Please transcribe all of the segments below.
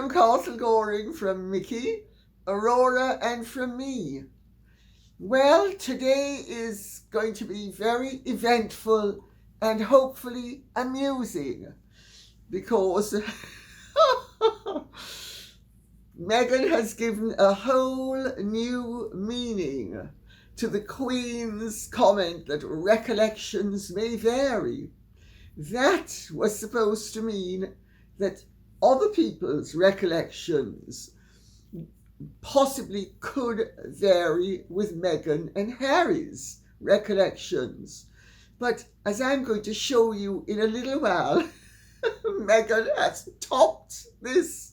from Castle Goring, from Mickey, Aurora, and from me. Well, today is going to be very eventful and hopefully amusing because Meghan has given a whole new meaning to the Queen's comment that recollections may vary. That was supposed to mean that other people's recollections possibly could vary with Meghan and Harry's recollections. But as I'm going to show you in a little while, Meghan has topped this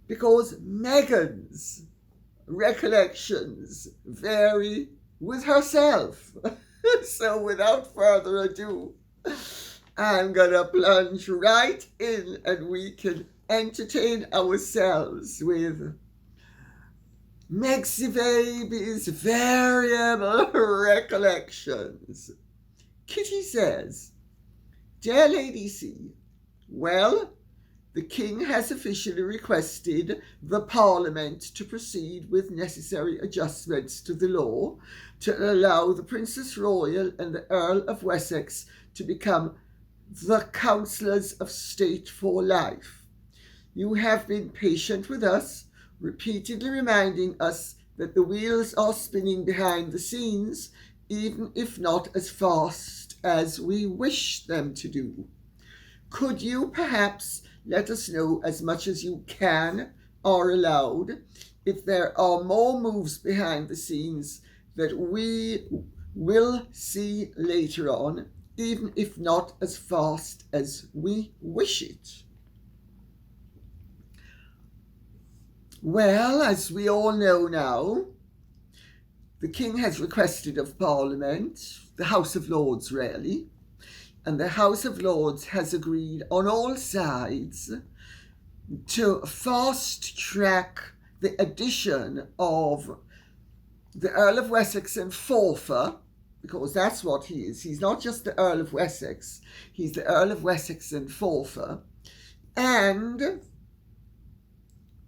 because Meghan's recollections vary with herself. So without further ado, I'm gonna plunge right in and we can entertain ourselves with Meg's baby's variable recollections. Kitty says, Dear Lady C, well, the King has officially requested the Parliament to proceed with necessary adjustments to the law to allow the Princess Royal and the Earl of Wessex to become the Councillors of State for life. You have been patient with us, repeatedly reminding us that the wheels are spinning behind the scenes, even if not as fast as we wish them to do. Could you perhaps let us know as much as you can or allowed if there are more moves behind the scenes that we will see later on, even if not as fast as we wish it? Well, as we all know now, the King has requested of Parliament, the House of Lords really, and the House of Lords has agreed on all sides to fast track the addition of the Earl of Wessex and Forfar, because that's what he is. He's not just the Earl of Wessex, he's the Earl of Wessex and Forfar, and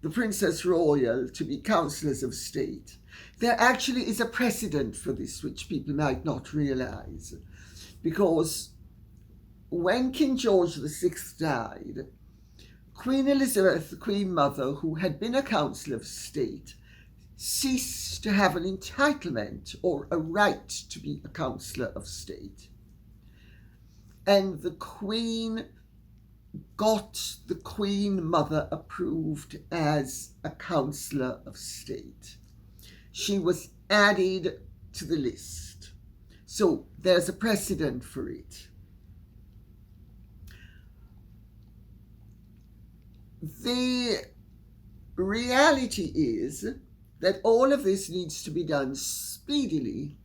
the Princess Royal to be Councillors of State. There actually is a precedent for this, which people might not realise, because when King George VI died, Queen Elizabeth, the Queen Mother, who had been a Council of State, ceased to have an entitlement or a right to be a Councillor of State. And the Queen got the Queen Mother approved as a Councillor of State. She was added to the list. So there's a precedent for it. The reality is that all of this needs to be done speedily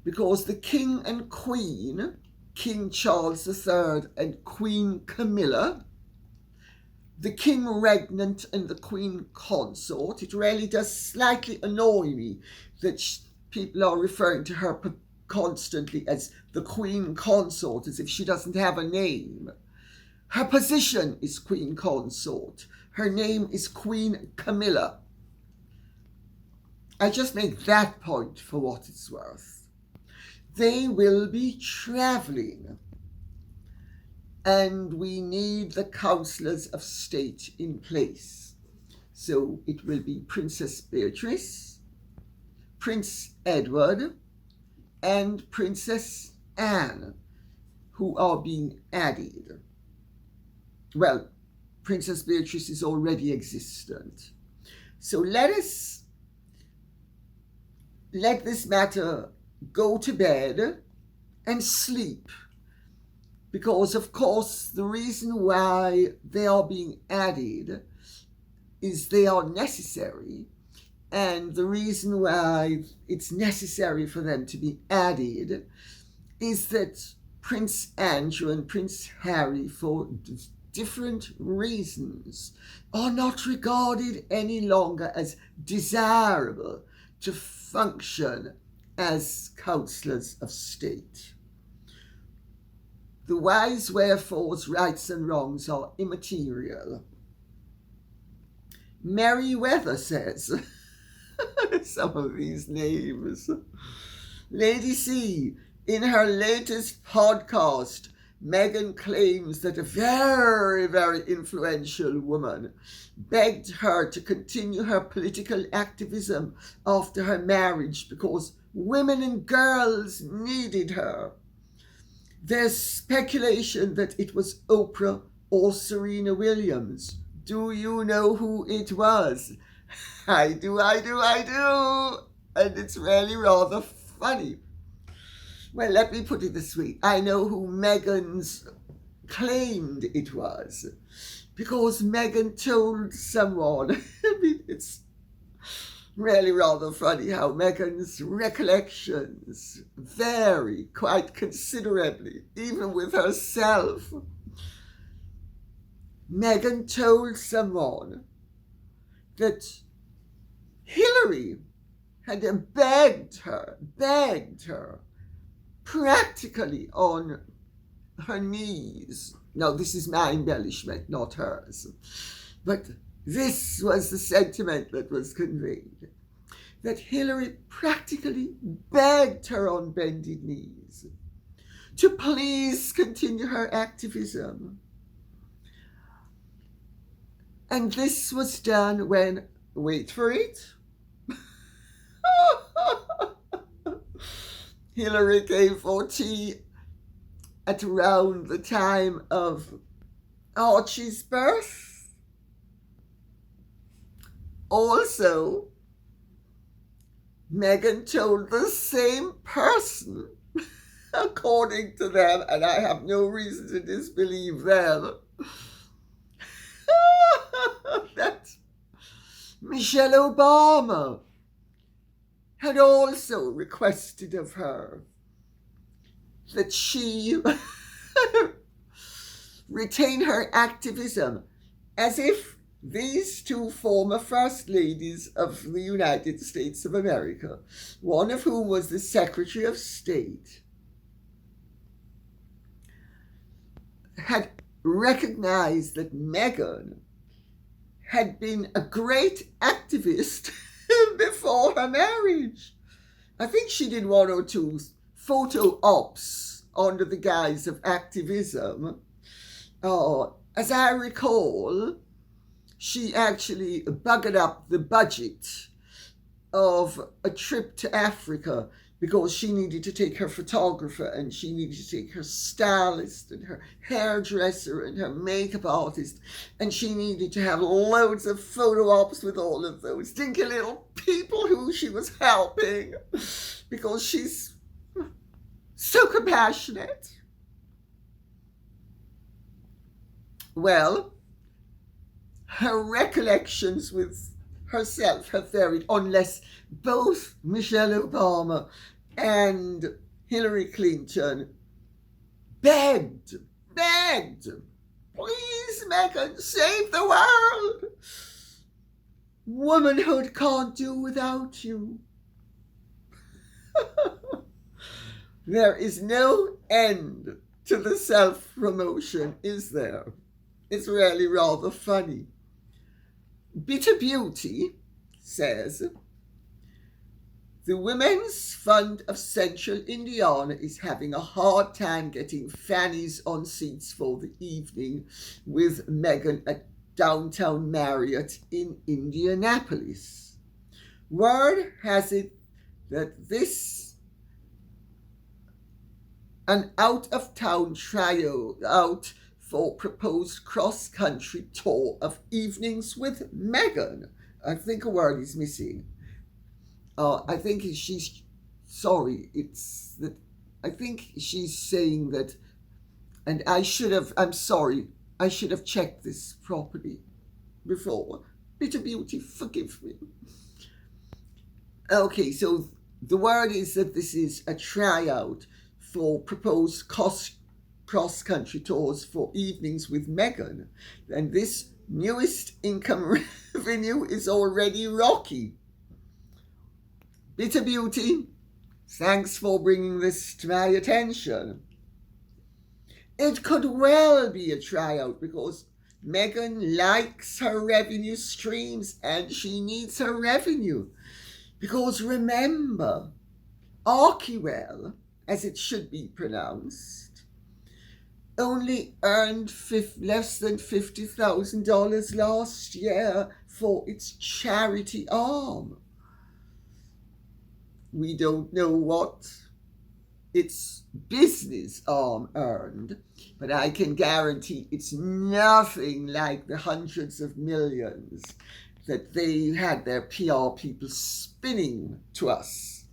because the King and Queen, King Charles III and Queen Camilla, the King Regnant and the Queen Consort, it really does slightly annoy me that people are referring to her constantly as the Queen Consort as if she doesn't have a name. Her position is Queen Consort. Her name is Queen Camilla. I just make that point for what it's worth. They will be travelling, and we need the Councillors of State in place. So it will be Princess Beatrice, Prince Edward, and Princess Anne, who are being added. Well, Princess Beatrice is already existent. So let this matter go to bed and sleep. Because, of course, the reason why they are being added is they are necessary. And the reason why it's necessary for them to be added is that Prince Andrew and Prince Harry, for different reasons, are not regarded any longer as desirable to function as councillors of state. The whys, wherefores, rights and wrongs are immaterial. Merriweather says. Some of these names. Lady C, in her latest podcast, Meghan claims that a very, very influential woman begged her to continue her political activism after her marriage because women and girls needed her. There's speculation that it was Oprah or Serena Williams. Do you know who it was? I do. And it's really rather funny. Well, let me put it this way. I know who Meghan's claimed it was. Because Meghan told someone. I mean, it's really rather funny how Meghan's recollections vary quite considerably, even with herself. Meghan told someone that Hillary had begged her, practically on her knees. Now, this is my embellishment, not hers. But this was the sentiment that was conveyed, that Hillary practically begged her on bended knees to please continue her activism. And this was done when, wait for it, Hillary came for tea at around the time of Archie's birth. Also, Meghan told the same person, according to them, and I have no reason to disbelieve them, that Michelle Obama had also requested of her that she retain her activism, as if these two former First Ladies of the United States of America, one of whom was the Secretary of State, had recognized that Meghan had been a great activist before her marriage. I think she did one or two photo ops under the guise of activism. As I recall, she actually buggered up the budget of a trip to Africa because she needed to take her photographer and she needed to take her stylist and her hairdresser and her makeup artist, and she needed to have loads of photo ops with all of those stinky little people who she was helping because she's so compassionate. Well, her recollections with herself have varied, unless both Michelle Obama and Hillary Clinton begged, please, Meghan, save the world. Womanhood can't do without you. There is no end to the self-promotion, is there? It's really rather funny. Bitter Beauty says, the Women's Fund of Central Indiana is having a hard time getting fannies on seats for the evening with Meghan at downtown Marriott in Indianapolis. Word has it that an out-of-town tryout for proposed cross-country tour of evenings with Meghan. I think a word is missing. I think she's sorry. It's that I think she's saying that, and I'm sorry. I should have checked this properly before. Bitter Beauty, forgive me. Okay, so the word is that this is a tryout for proposed cross-country tours for evenings with Meghan, and this newest income revenue is already rocky. Bitter Beauty, thanks for bringing this to my attention. It could well be a tryout because Meghan likes her revenue streams and she needs her revenue. Because remember, Archewell, as it should be pronounced, only earned less than $50,000 last year for its charity arm. We don't know what its business arm earned, but I can guarantee it's nothing like the hundreds of millions that they had their PR people spinning to us.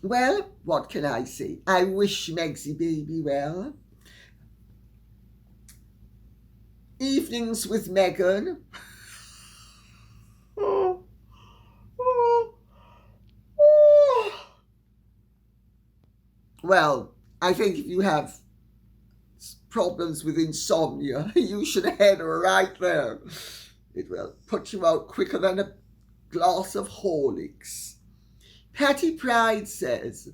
Well, what can I say? I wish Megsy baby well. Evenings with Meghan. Well, I think if you have problems with insomnia, you should head right there. It will put you out quicker than a glass of Horlicks. Patty Pride says,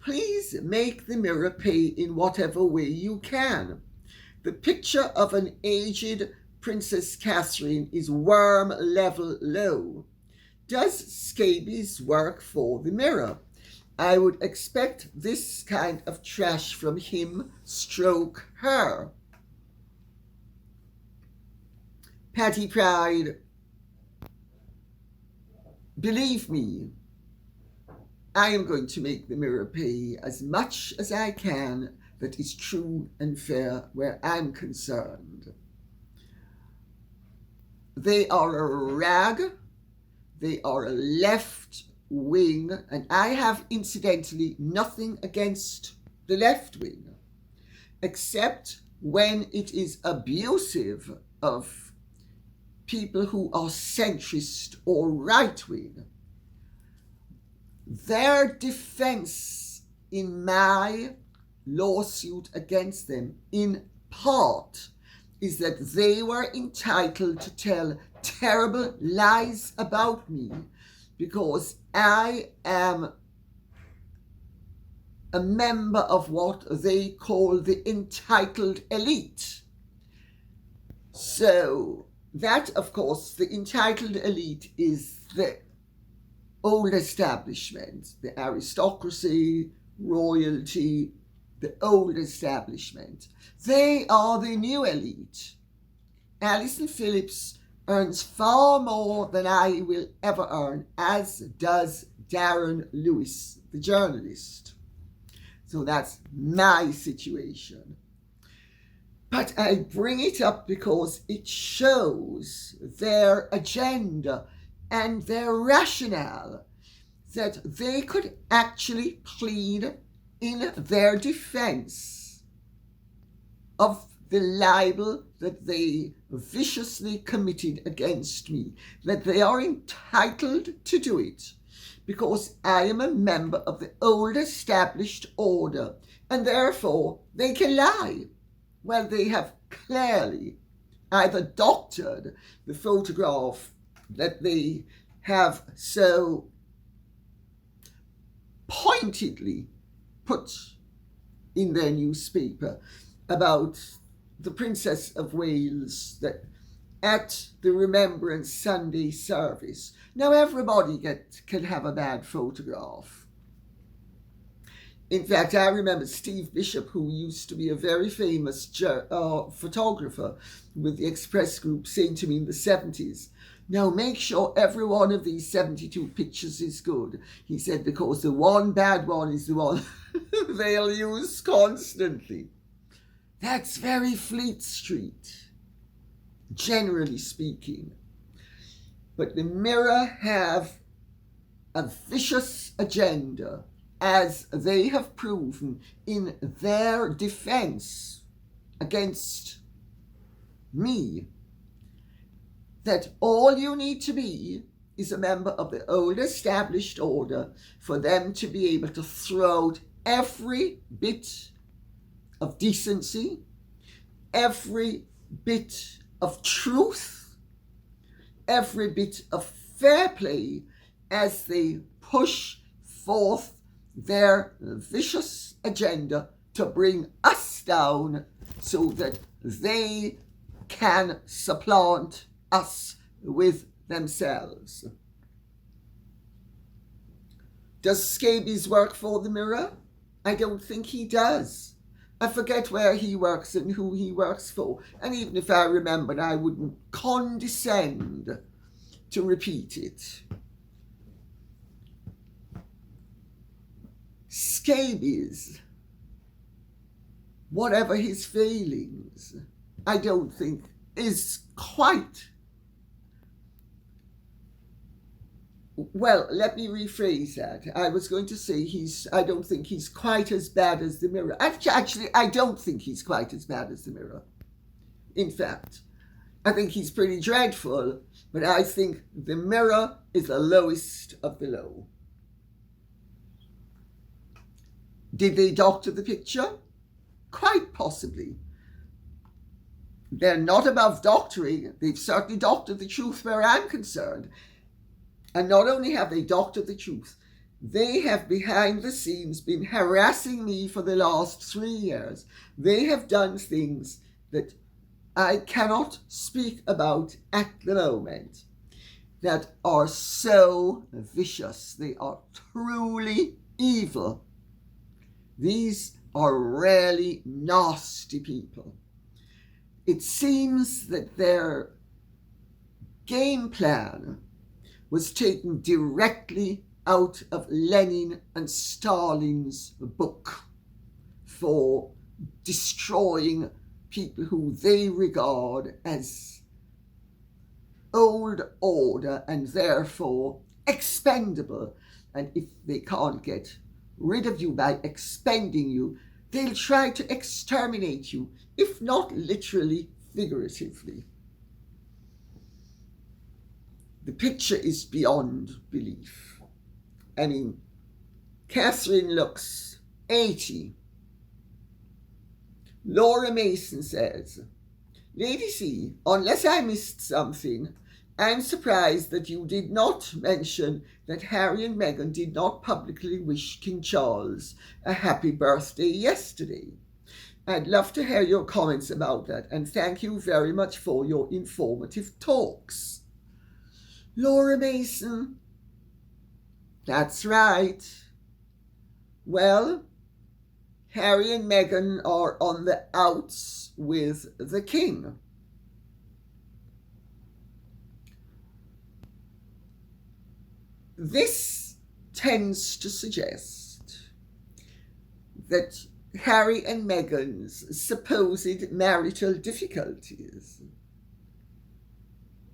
please make the Mirror pay in whatever way you can. The picture of an aged Princess Catherine is worm level low. Does scabies work for the Mirror? I would expect this kind of trash from him stroke her. Patty Pride, believe me, I am going to make the Mirror pay as much as I can that is true and fair where I'm concerned. They are a rag, they are a left wing, and I have incidentally nothing against the left wing, except when it is abusive of people who are centrist or right wing. Their defense in my lawsuit against them, in part, is that they were entitled to tell terrible lies about me because I am a member of what they call the entitled elite. So that, of course, the entitled elite is the old establishment, the aristocracy, royalty, the old establishment. They are the new elite. Alison Phillips earns far more than I will ever earn, as does Darren Lewis, the journalist. So that's my situation. But I bring it up because it shows their agenda and their rationale, that they could actually plead in their defense of the libel that they viciously committed against me, that they are entitled to do it because I am a member of the old established order, and therefore they can lie. Well, they have clearly either doctored the photograph that they have so pointedly put in their newspaper about the Princess of Wales that at the Remembrance Sunday service. Now everybody can have a bad photograph. In fact, I remember Steve Bishop, who used to be a very famous photographer with the Express Group, saying to me in the 70s, now make sure every one of these 72 pictures is good. He said, because the one bad one is the one they'll use constantly. That's very Fleet Street, generally speaking. But the Mirror have a vicious agenda, as they have proven in their defense against me, that all you need to be is a member of the old established order for them to be able to throw out every bit of decency, every bit of truth, every bit of fair play as they push forth their vicious agenda to bring us down so that they can supplant us with themselves. Does scabies work for the Mirror? I don't think he does. I forget where he works and who he works for, and even if I remembered, I wouldn't condescend to repeat it. Scabies, whatever his failings, I don't think is quite... Well, let me rephrase that. I was going to say I don't think he's quite as bad as the Mirror. Actually, I don't think he's quite as bad as the Mirror. In fact, I think he's pretty dreadful, but I think the Mirror is the lowest of the low. Did they doctor the picture? Quite possibly. They're not above doctoring. They've certainly doctored the truth where I'm concerned. And not only have they doctored the truth, they have behind the scenes been harassing me for the last 3 years. They have done things that I cannot speak about at the moment that are so vicious. They are truly evil. These are really nasty people. It seems that their game plan was taken directly out of Lenin and Stalin's book for destroying people who they regard as old order and therefore expendable. And if they can't get rid of you by expending you, they'll try to exterminate you, if not literally, figuratively. The picture is beyond belief. I mean, Catherine looks 80. Laura Mason says, Lady C, unless I missed something, I'm surprised that you did not mention that Harry and Meghan did not publicly wish King Charles a happy birthday yesterday. I'd love to hear your comments about that, and thank you very much for your informative talks. Laura Mason, that's right. Well, Harry and Meghan are on the outs with the King. This tends to suggest that Harry and Meghan's supposed marital difficulties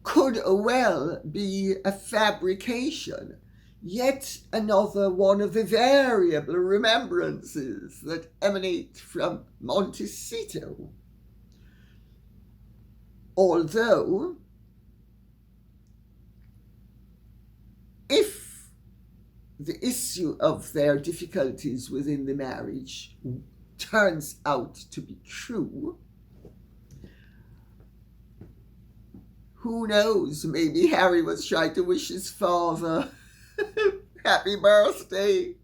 could well be a fabrication, yet another one of the variable remembrances that emanate from Montecito. Although, if the issue of their difficulties within the marriage turns out to be true, who knows, maybe Harry was trying to wish his father happy birthday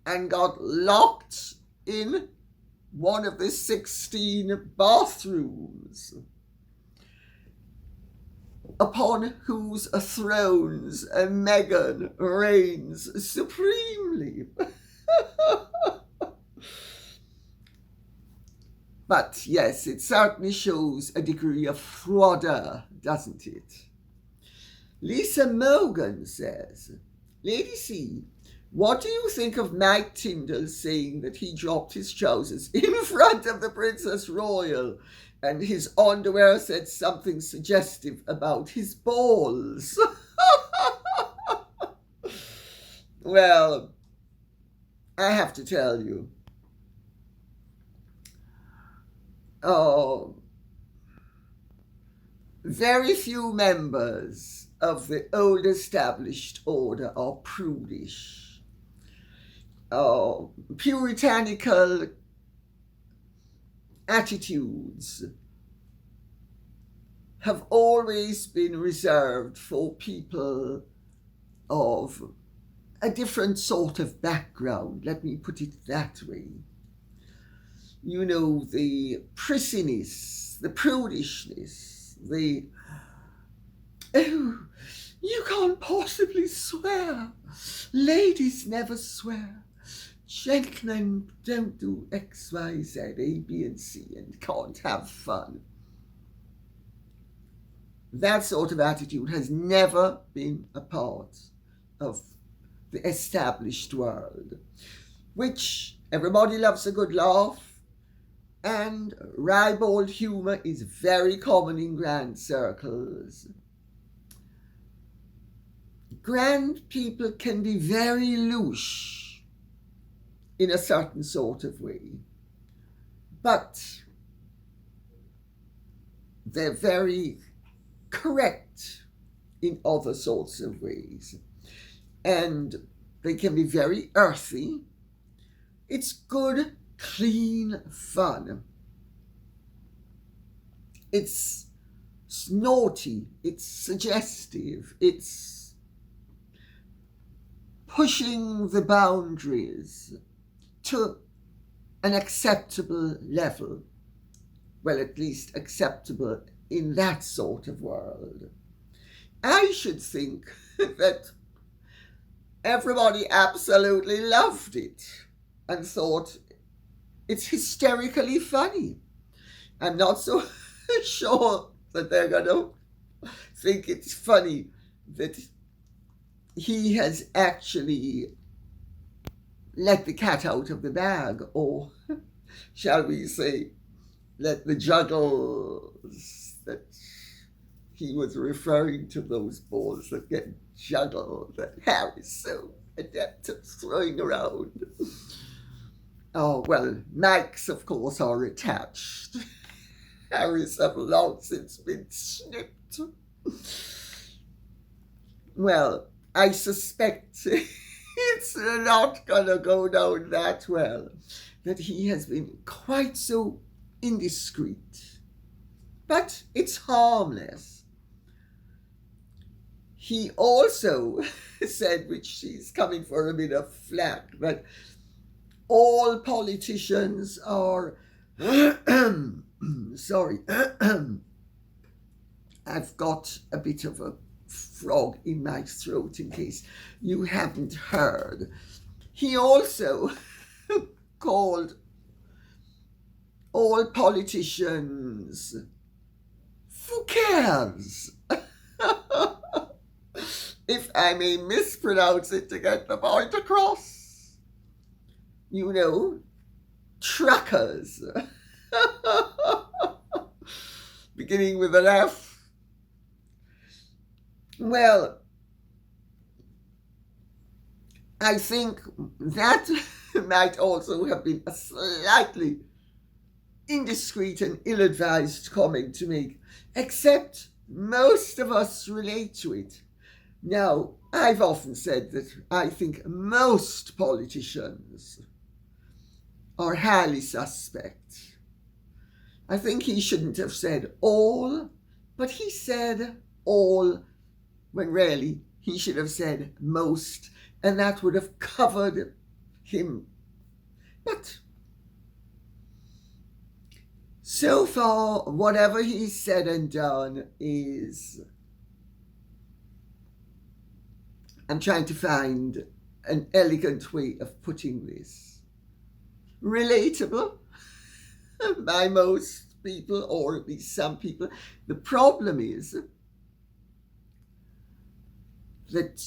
and got locked in one of the 16 bathrooms upon whose thrones Meghan reigns supremely. But yes, it certainly shows a degree of froideur, doesn't it? Lisa Morgan says, Lady C, what do you think of Mike Tindall saying that he dropped his trousers in front of the Princess Royal and his underwear said something suggestive about his balls? Well, I have to tell you, very few members of the old established order are prudish. Puritanical attitudes have always been reserved for people of a different sort of background, let me put it that way. the prissiness, the prudishness, the, oh, you can't possibly swear. Ladies never swear. Gentlemen don't do X, Y, Z, A, B, and C and can't have fun. That sort of attitude has never been a part of the established world, which everybody loves a good laugh, and ribald humour is very common in grand circles. Grand people can be very louche in a certain sort of way, but they're very correct in other sorts of ways, and they can be very earthy. It's good, clean fun. It's naughty, it's suggestive, it's pushing the boundaries to an acceptable level. Well, at least acceptable in that sort of world. I should think that everybody absolutely loved it and thought it's hysterically funny. I'm not so sure that they're going to think it's funny that he has actually let the cat out of the bag, or shall we say, let the juggles that he was referring to, those balls that get juggled that Harry's so adept at throwing around. Oh, well, Mikes, of course, are attached. Harry's have long since been snipped. Well, I suspect it's not gonna go down that well, that he has been quite so indiscreet. But it's harmless. He also said, which she's coming for a bit of flack, that all politicians are sorry, I've got a bit of a frog in my throat in case you haven't heard. He also called all politicians fuckers, if I may mispronounce it to get the point across. Truckers. Beginning with an F. Well, I think that might also have been a slightly indiscreet and ill-advised comment to make, except most of us relate to it. Now, I've often said that I think most politicians are highly suspect. I think he shouldn't have said all, but he said all when really he should have said most, and that would have covered him. But so far, whatever he's said and done is, I'm trying to find an elegant way of putting this, relatable by most people, or at least some people. The problem is that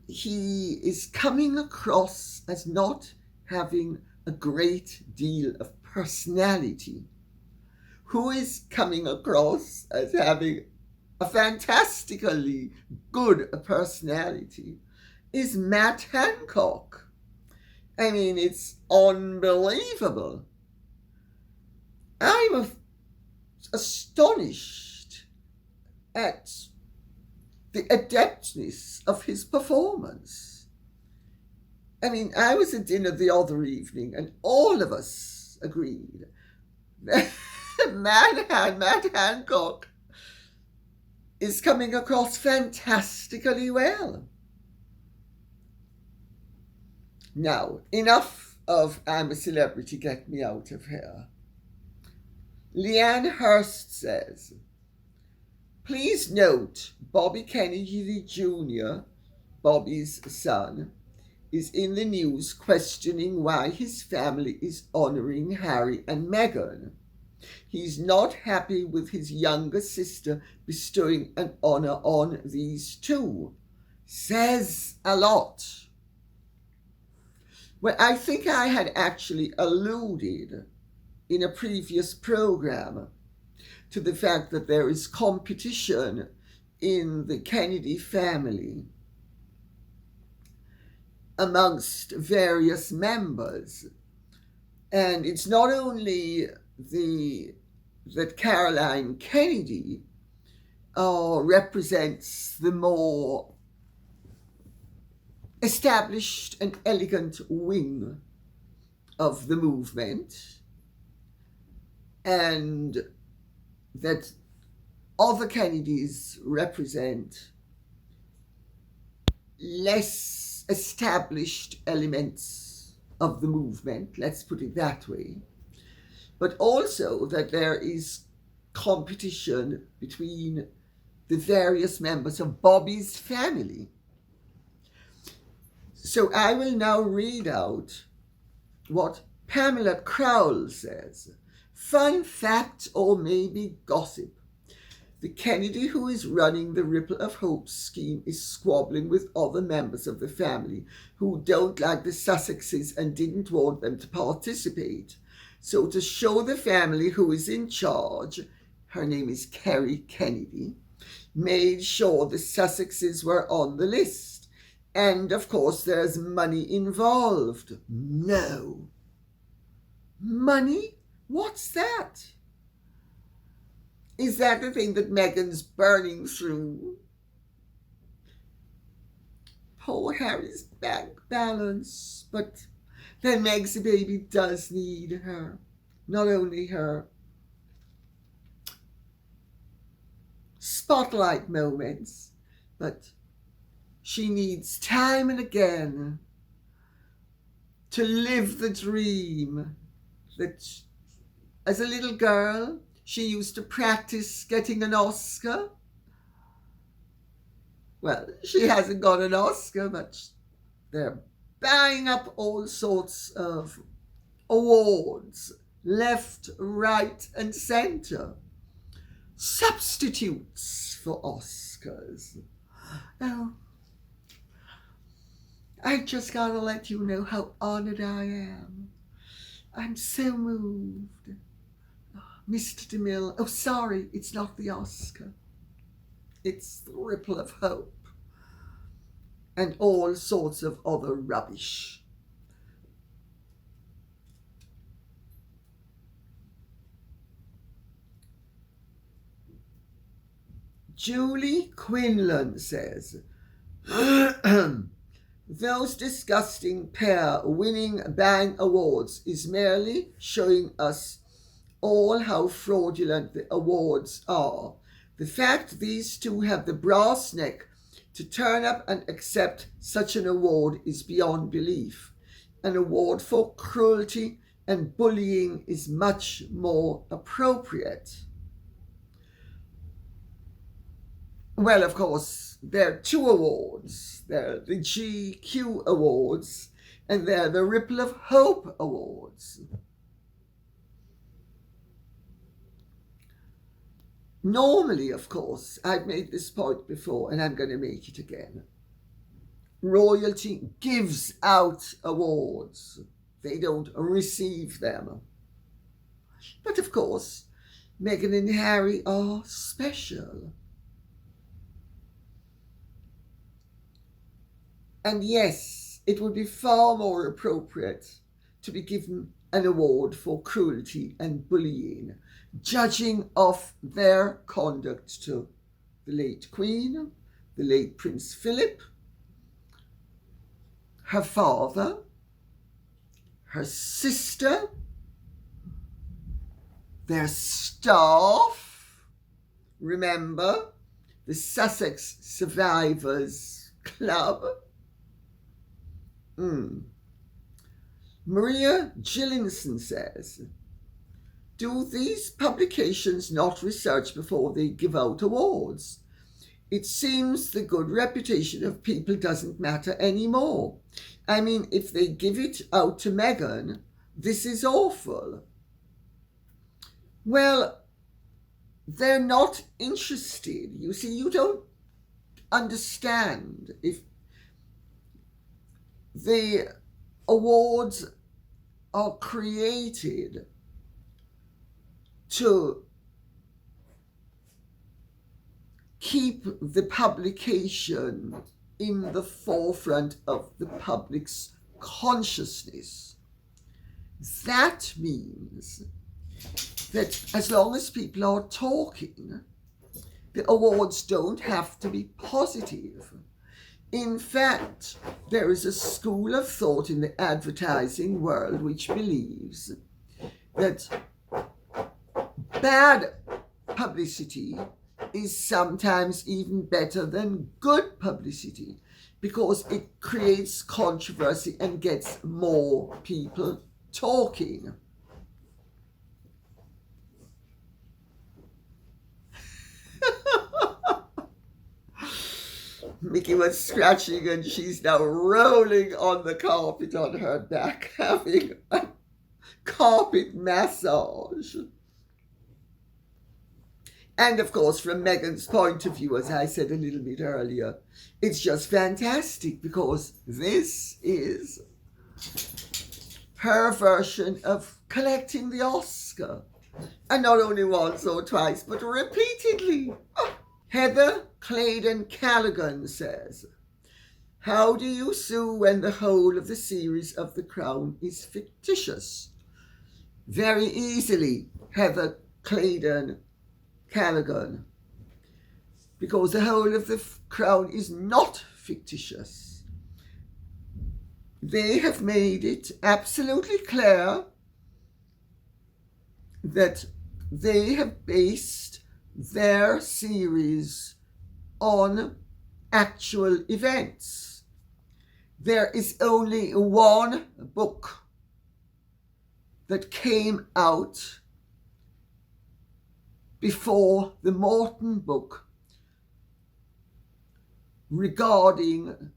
he is coming across as not having a great deal of personality. Who is coming across as having a fantastically good personality is Matt Hancock. I mean, it's unbelievable. I'm astonished at the adeptness of his performance. I mean, I was at dinner the other evening and all of us agreed that Matt Hancock is coming across fantastically well. Now, enough of I'm a Celebrity, Get Me Out of Here. Leanne Hurst says, please note Bobby Kennedy Jr., Bobby's son, is in the news questioning why his family is honouring Harry and Meghan. He's not happy with his younger sister bestowing an honour on these two. Says a lot. Well, I think I had actually alluded in a previous programme to the fact that there is competition in the Kennedy family amongst various members. And it's not only that Caroline Kennedy represents the more established and elegant wing of the movement, and that other Kennedys represent less established elements of the movement, let's put it that way, but also that there is competition between the various members of Bobby's family. So I will now read out what Pamela Crowell says. Fun fact, or maybe gossip. The Kennedy who is running the Ripple of Hope scheme is squabbling with other members of the family who don't like the Sussexes and didn't want them to participate. So to show the family who is in charge, her name is Kerry Kennedy, made sure the Sussexes were on the list. And of course there's money involved. No. Money? What's that? Is that the thing that Meghan's burning through? Poor Harry's bank balance. But then Meg's baby does need her. Not only her spotlight moments, but she needs time and again to live the dream that as a little girl she used to practice getting an Oscar. Well, she hasn't got an Oscar, but they're buying up all sorts of awards, left, right, and centre. Substitutes for Oscars. Oh, I just gotta let you know how honoured I am. I'm so moved. Mr. DeMille, oh sorry, it's not the Oscar. It's the Ripple of Hope. And all sorts of other rubbish. Julie Quinlan says, those disgusting pair winning bang awards is merely showing us all how fraudulent the awards are. The fact these two have the brass neck to turn up and accept such an award is beyond belief. An award for cruelty and bullying is much more appropriate. Well, of course, there are two awards. There are the GQ Awards and there are the Ripple of Hope Awards. Normally, of course, I've made this point before and I'm going to make it again. Royalty gives out awards. They don't receive them. But of course, Meghan and Harry are special. And yes, it would be far more appropriate to be given an award for cruelty and bullying, judging of their conduct to the late Queen, the late Prince Philip, her father, her sister, their staff. Remember, the Sussex Survivors Club. Maria Gillinson says, do these publications not research before they give out awards? It seems the good reputation of people doesn't matter anymore. I mean, if they give it out to Meghan, this is awful. Well, they're not interested. You see, you don't understand. If the awards are created to keep the publication in the forefront of the public's consciousness, that means that as long as people are talking, the awards don't have to be positive. In fact, there is a school of thought in the advertising world which believes that bad publicity is sometimes even better than good publicity because it creates controversy and gets more people talking. Mickey was scratching and she's now rolling on the carpet on her back, having a carpet massage. And of course, from Meghan's point of view, as I said a little bit earlier, it's just fantastic because this is her version of collecting the Oscar. And not only once or twice, but repeatedly. Heather Claydon Callaghan says, how do you sue when the whole of the series of The Crown is fictitious? Very easily, Heather Claydon Callaghan, because the whole of the Crown is not fictitious. They have made it absolutely clear that they have based their series on actual events. There is only one book that came out before the Morton book regarding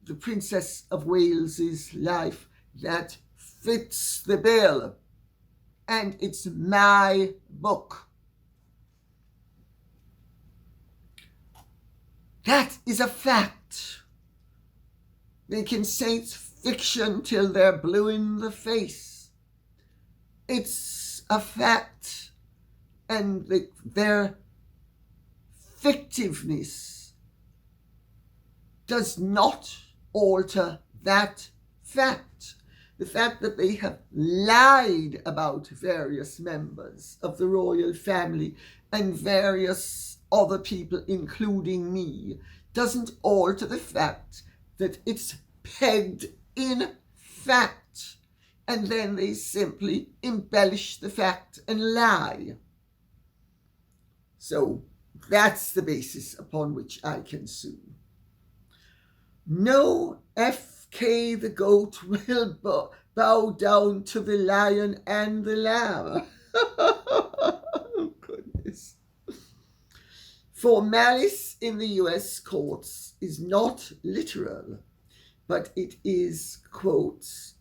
the Princess of Wales's life that fits the bill, and it's my book. That is a fact. They can say it's fiction till they're blue in the face. It's a fact. And their fictiveness does not alter that fact. The fact that they have lied about various members of the royal family and various other people, including me, doesn't alter the fact that it's pegged in fact. And then they simply embellish the fact and lie. So that's the basis upon which I can sue. No FK the goat will bow down to the lion and the lamb. Oh, goodness. For malice in the US courts is not literal, but it is, quotes,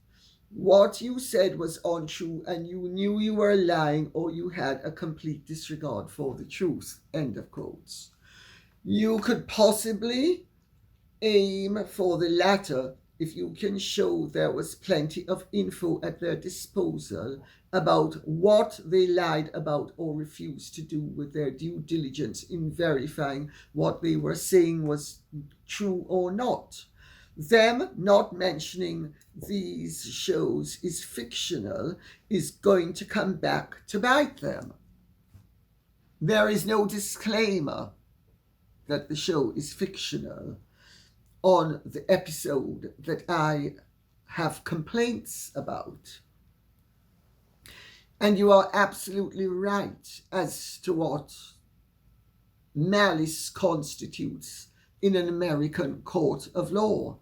what you said was untrue and you knew you were lying or you had a complete disregard for the truth, end of quotes. You could possibly aim for the latter if you can show there was plenty of info at their disposal about what they lied about or refused to do with their due diligence in verifying what they were saying was true or not. Them not mentioning these shows is fictional is going to come back to bite them. There is no disclaimer that the show is fictional on the episode that I have complaints about. And you are absolutely right as to what malice constitutes in an American court of law.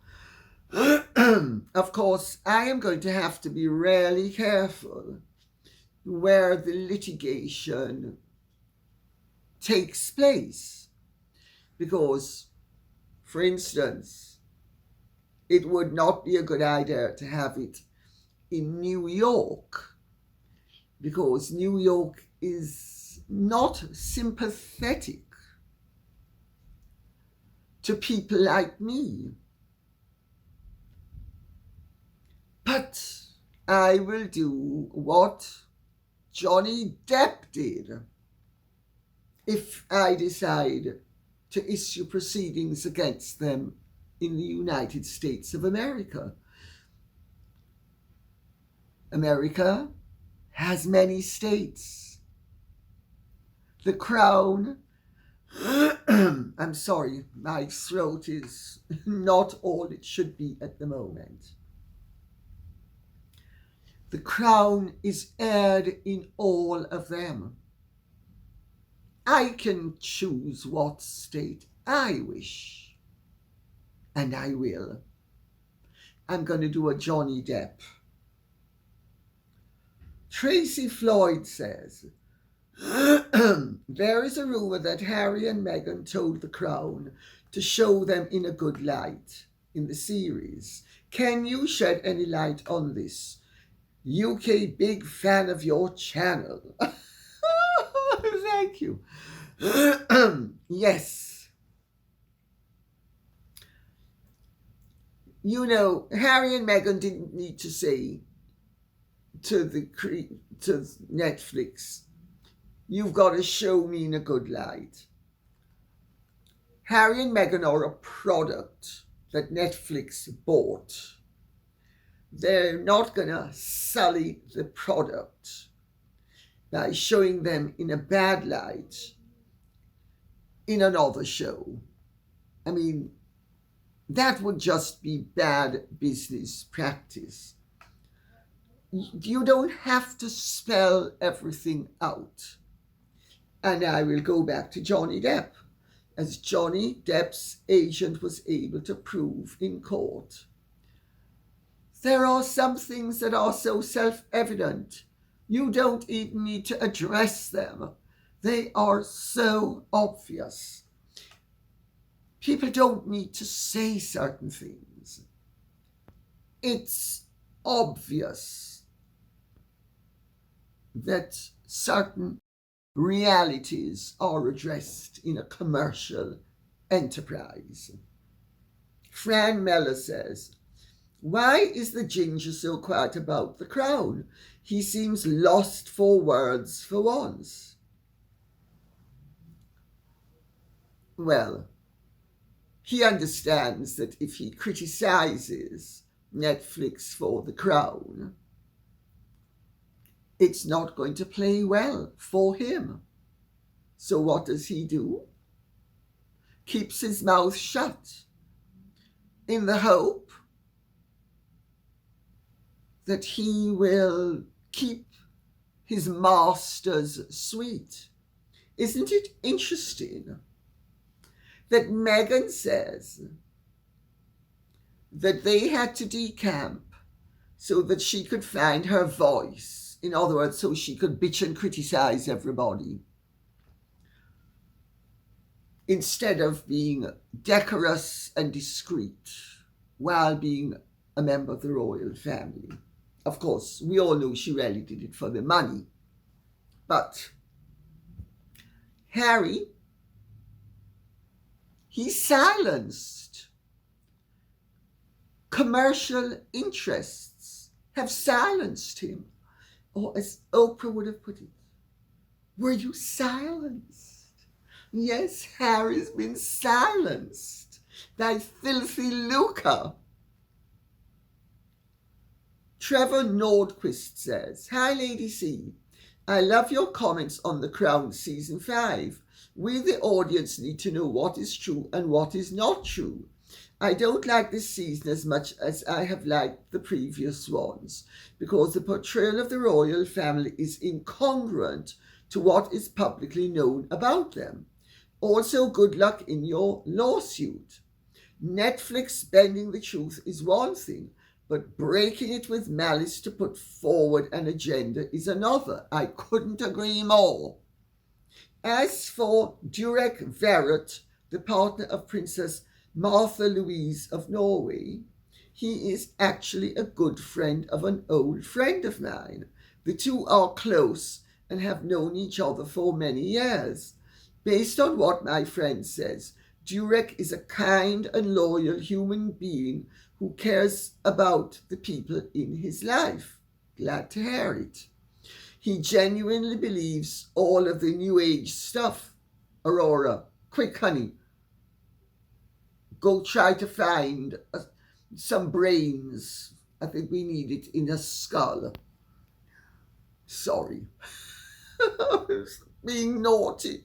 of course, I am going to have to be really careful where the litigation takes place. Because, for instance, it would not be a good idea to have it in New York, because New York is not sympathetic to people like me. But I will do what Johnny Depp did if I decide to issue proceedings against them in the United States of America. America has many states. The Crown, I'm sorry, my throat is not all it should be at the moment. The Crown is aired in all of them. I can choose what state I wish, and I will. I'm going to do a Johnny Depp. Tracy Floyd says, there is a rumor that Harry and Meghan told the Crown to show them in a good light in the series. Can you shed any light on this? UK big fan of your channel. Thank you. Yes. You know, Harry and Meghan didn't need to say to Netflix, you've got to show me in a good light. Harry and Meghan are a product that Netflix bought. They're not going to sully the product by showing them in a bad light in another show. I mean, that would just be bad business practice. You don't have to spell everything out. And I will go back to Johnny Depp, as Johnny Depp's agent was able to prove in court. There are some things that are so self-evident, you don't even need to address them. They are so obvious. People don't need to say certain things. It's obvious that certain realities are addressed in a commercial enterprise. Fran Meller says, why is the ginger so quiet about the Crown? He seems lost for words for once. Well, he understands that if he criticizes Netflix for the Crown, it's not going to play well for him. So what does he do? Keeps his mouth shut in the hope that he will keep his masters sweet. Isn't it interesting that Meghan says that they had to decamp so that she could find her voice? In other words, so she could bitch and criticize everybody, instead of being decorous and discreet while being a member of the royal family. Of course, we all know she really did it for the money. But Harry, he silenced. Commercial interests have silenced him. Or as Oprah would have put it, were you silenced? Yes, Harry's been silenced. That filthy lucre. Trevor Nordquist says, hi Lady C, I love your comments on The Crown Season 5. We the audience need to know what is true and what is not true. I don't like this season as much as I have liked the previous ones, because the portrayal of the royal family is incongruent to what is publicly known about them. Also, good luck in your lawsuit. Netflix bending the truth is one thing, but breaking it with malice to put forward an agenda is another. I couldn't agree more. As for Durek Verrett, the partner of Princess Martha Louise of Norway, he is actually a good friend of an old friend of mine. The two are close and have known each other for many years. Based on what my friend says, Durek is a kind and loyal human being who cares about the people in his life. Glad to hear it. He genuinely believes all of the New Age stuff. Aurora, quick honey, go try to find some brains. I think we need it in a skull. Sorry. Being naughty.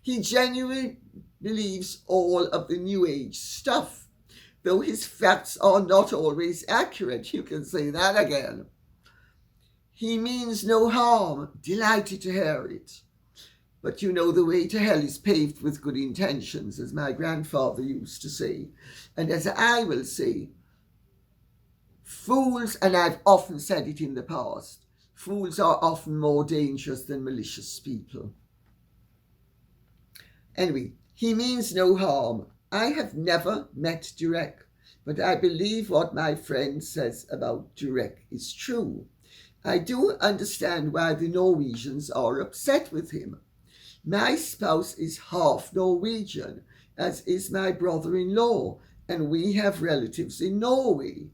He genuinely believes all of the New Age stuff, though his facts are not always accurate. You can say that again. He means no harm. Delighted to hear it. But you know the way to hell is paved with good intentions, as my grandfather used to say. And as I will say, fools, and I've often said it in the past, fools are often more dangerous than malicious people. Anyway, he means no harm. I have never met Durek, but I believe what my friend says about Durek is true. I do understand why the Norwegians are upset with him. My spouse is half Norwegian, as is my brother-in-law, and we have relatives in Norway.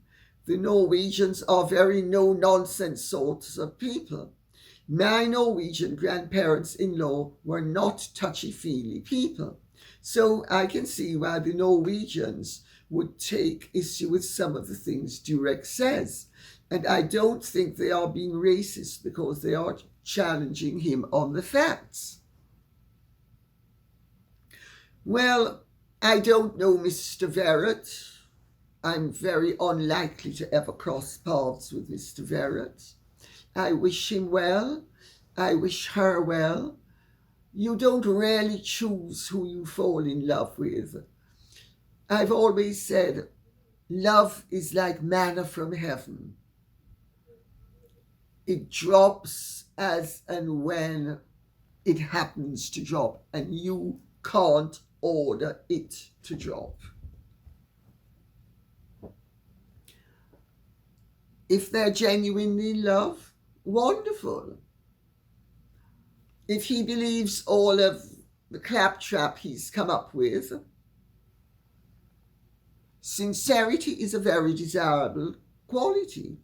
The Norwegians are very no-nonsense sorts of people. My Norwegian grandparents-in-law were not touchy-feely people, so I can see why the Norwegians would take issue with some of the things Durek says, and I don't think they are being racist because they are challenging him on the facts. Well, I don't know Mr. Verrett. I'm very unlikely to ever cross paths with Mr. Verrett. I wish him well. I wish her well. You don't really choose who you fall in love with. I've always said, love is like manna from heaven. It drops as and when it happens to drop, and you can't order it to drop. If they're genuinely in love, wonderful. If he believes all of the claptrap he's come up with, sincerity is a very desirable quality.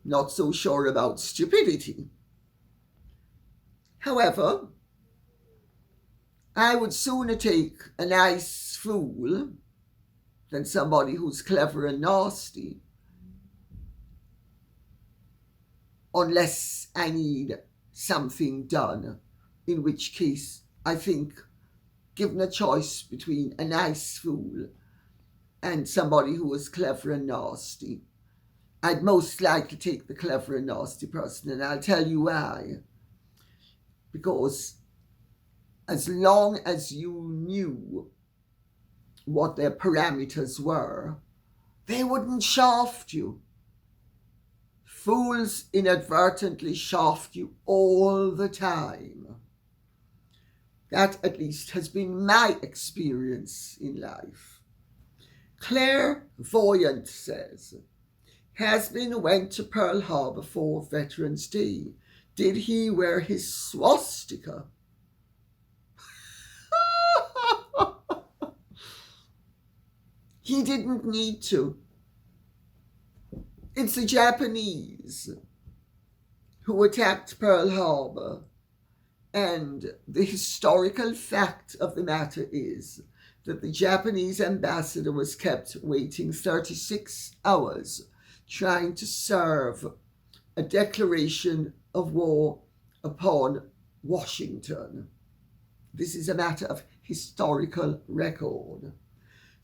Not so sure about stupidity. However, I would sooner take a nice fool than somebody who's clever and nasty, unless I need something done, in which case I think, given a choice between a nice fool and somebody who is clever and nasty, I'd most likely take the clever and nasty person, and I'll tell you why. Because as long as you knew what their parameters were, they wouldn't shaft you. Fools inadvertently shaft you all the time. That at least has been my experience in life. Clairvoyant says, Hasbin went to Pearl Harbor for Veterans Day. Did he wear his swastika? He didn't need to. It's the Japanese who attacked Pearl Harbor. And the historical fact of the matter is that the Japanese ambassador was kept waiting 36 hours trying to serve a declaration of war upon Washington. This is a matter of historical record.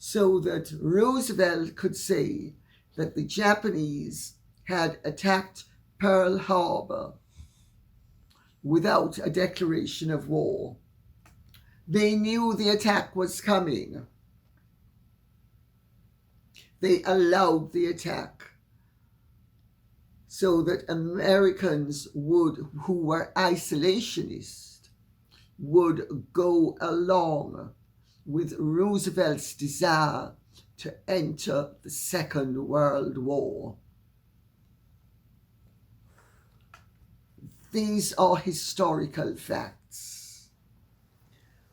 So that Roosevelt could say that the Japanese had attacked Pearl Harbor without a declaration of war. They knew the attack was coming. they allowed the attack so that Americans who were isolationists would go along with Roosevelt's desire to enter the Second World War. These are historical facts.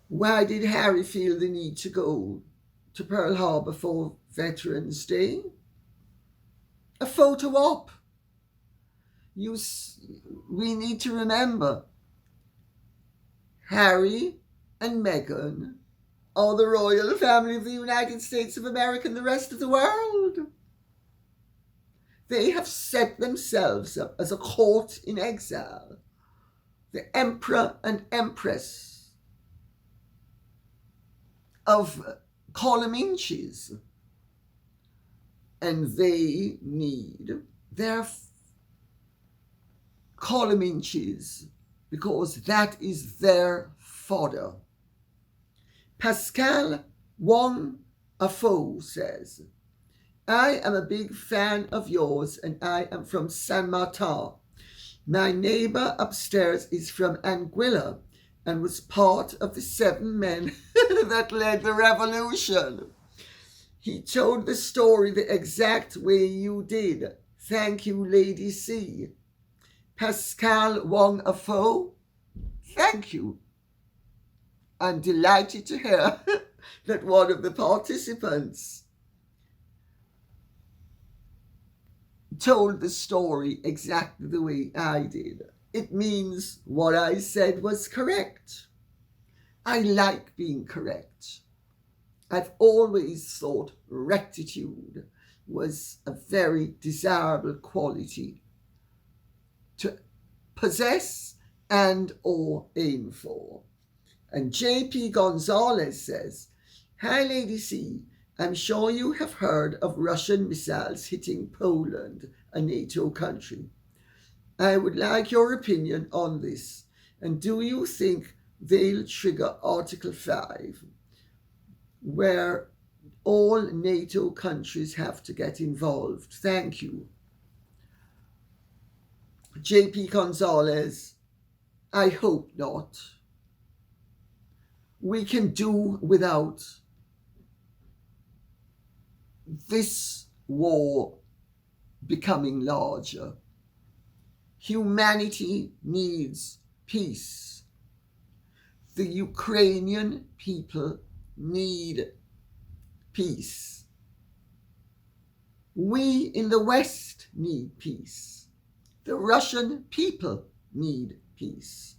Why did Harry feel the need to go to Pearl Harbor for Veterans Day? A photo op. We need to remember, Harry and Meghan are the royal family of the United States of America and the rest of the world. They have set themselves up as a court in exile, the emperor and empress of column inches, and they need their column inches because that is their fodder. Pascal Wong Afo says, I am a big fan of yours and I am from Saint Martin. My neighbor upstairs is from Anguilla and was part of the 7 men that led the revolution. He told the story the exact way you did. Thank you, Lady C. Pascal Wong Afo, thank you. I'm delighted to hear that one of the participants told the story exactly the way I did. It means what I said was correct. I like being correct. I've always thought rectitude was a very desirable quality to possess and or aim for. And J.P. Gonzalez says, Hi, Lady C. I'm sure you have heard of Russian missiles hitting Poland, a NATO country. I would like your opinion on this. And do you think they'll trigger Article 5, where all NATO countries have to get involved? Thank you. J.P. Gonzalez, I hope not. We can do without this war becoming larger. Humanity needs peace. The Ukrainian people need peace. We in the West need peace. The Russian people need peace.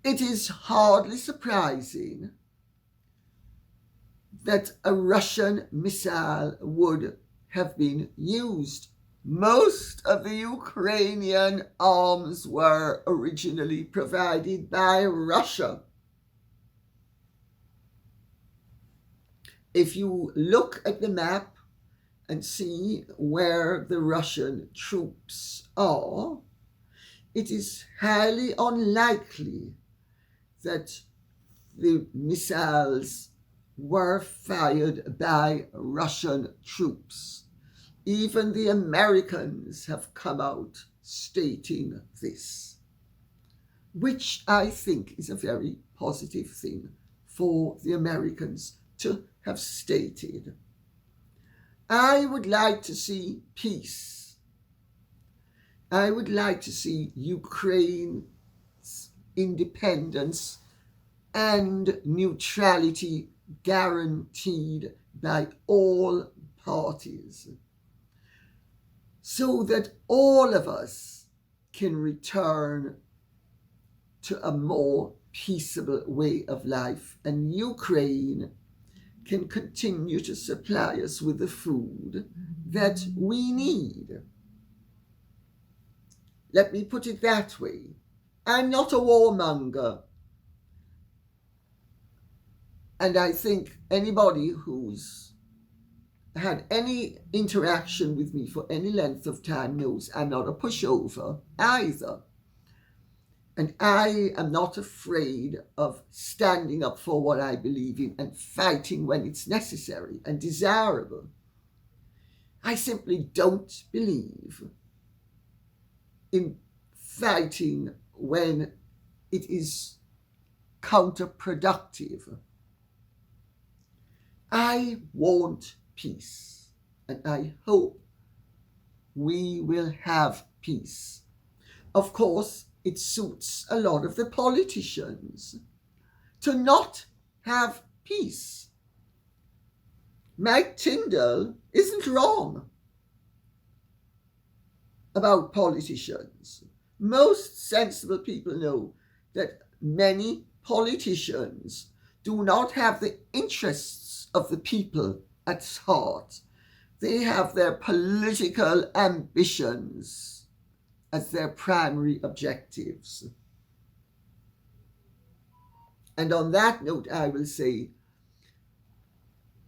It is hardly surprising that a Russian missile would have been used. Most of the Ukrainian arms were originally provided by Russia. If you look at the map and see where the Russian troops are, it is highly unlikely that the missiles were fired by Russian troops. Even the Americans have come out stating this, which I think is a very positive thing for the Americans to have stated. I would like to see peace. I would like to see Ukraine's independence and neutrality guaranteed by all parties, so that all of us can return to a more peaceable way of life, and Ukraine can continue to supply us with the food that we need. Let me put it that way. I'm not a warmonger. And I think anybody who's had any interaction with me for any length of time knows I'm not a pushover either. And I am not afraid of standing up for what I believe in and fighting when it's necessary and desirable. I simply don't believe in fighting when it is counterproductive. I want peace, and I hope we will have peace. Of course, it suits a lot of the politicians to not have peace. Mike Tindall isn't wrong about politicians. Most sensible people know that many politicians do not have the interests of the people at heart. They have their political ambitions as their primary objectives. And on that note, I will say,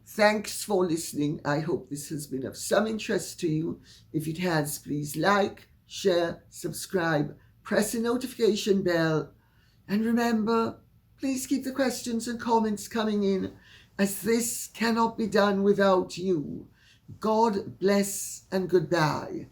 thanks for listening. I hope this has been of some interest to you. If it has, please like, share, subscribe, press the notification bell, and remember, please keep the questions and comments coming in, as this cannot be done without you. God bless and goodbye.